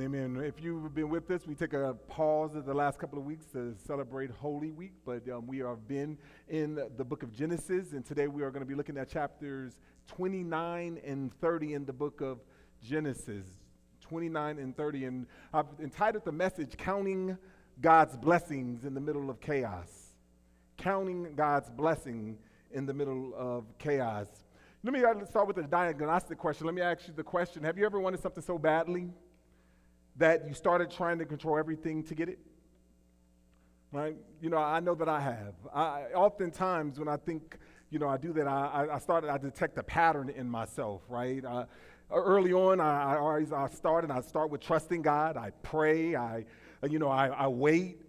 Amen. If you've been with us, we take a pause at the last couple of weeks to celebrate Holy Week, but we have been in the book of Genesis, and today we are going to be looking at chapters 29 and 30 in the book of Genesis. 29 and 30, and I've entitled the message, Counting God's Blessings in the Middle of Chaos. Counting God's Blessing in the Middle of Chaos. Let me start with a diagnostic question. Let me ask you the question, have you ever wanted something so badly that you started trying to control everything to get it? Right? You know, I know that I have. Oftentimes when I think, I do that, I detect a pattern in myself, right? Early on, I start with trusting God. I pray, I wait.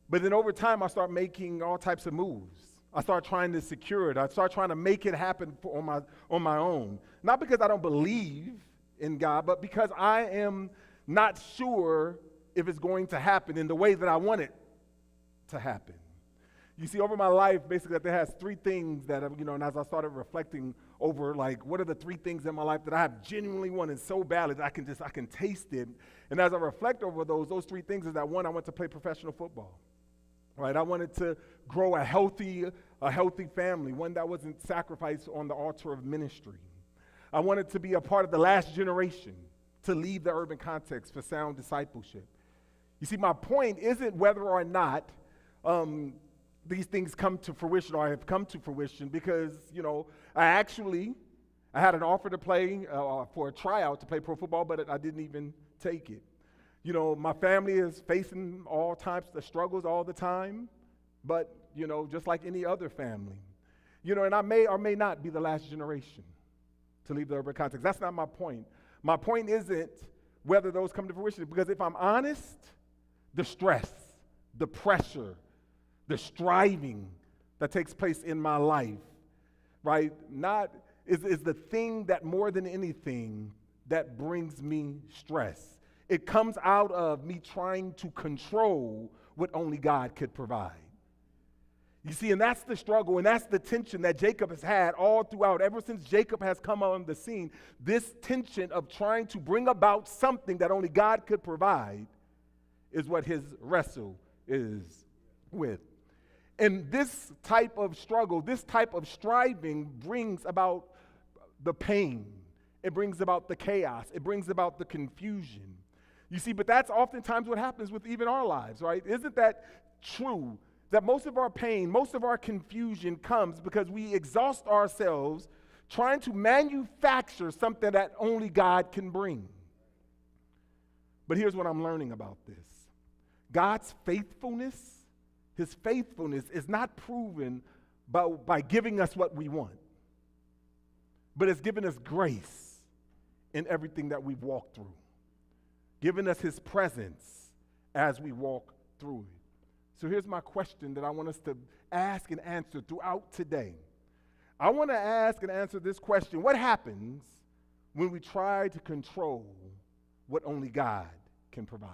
But then over time, I start making all types of moves. I start trying to secure it. I start trying to make it happen on my own. Not because I don't believe in God, but because I am not sure if it's going to happen in the way that I want it to happen. You see, over my life, basically, there has three things that, and as I started reflecting over, like, what are the three things in my life that I have genuinely wanted so badly that I can taste it. And as I reflect over those three things is that, one, I went to play professional football, right? I wanted to grow a healthy family, one that wasn't sacrificed on the altar of ministry. I wanted to be a part of the last generation to leave the urban context for sound discipleship. You see, my point isn't whether or not these things come to fruition or have come to fruition, because, I had an offer to play for a tryout to play pro football, but I didn't even take it. My family is facing all types of struggles all the time, but, just like any other family. And I may or may not be the last generation to leave the urban context. That's not my point. My point isn't whether those come to fruition, because if I'm honest, the stress, the pressure, the striving that takes place in my life, right, is the thing that more than anything that brings me stress. It comes out of me trying to control what only God could provide. You see, and that's the struggle, and that's the tension that Jacob has had all throughout. Ever since Jacob has come on the scene, this tension of trying to bring about something that only God could provide is what his wrestle is with. And this type of struggle, this type of striving brings about the pain. It brings about the chaos. It brings about the confusion. You see, but that's oftentimes what happens with even our lives, right? Isn't that true? That most of our pain, most of our confusion comes because we exhaust ourselves trying to manufacture something that only God can bring. But here's what I'm learning about this. God's faithfulness, his faithfulness is not proven by giving us what we want, but it's given us grace in everything that we've walked through, giving us his presence as we walk through it. So here's my question that I want us to ask and answer throughout today. I want to ask and answer this question: what happens when we try to control what only God can provide?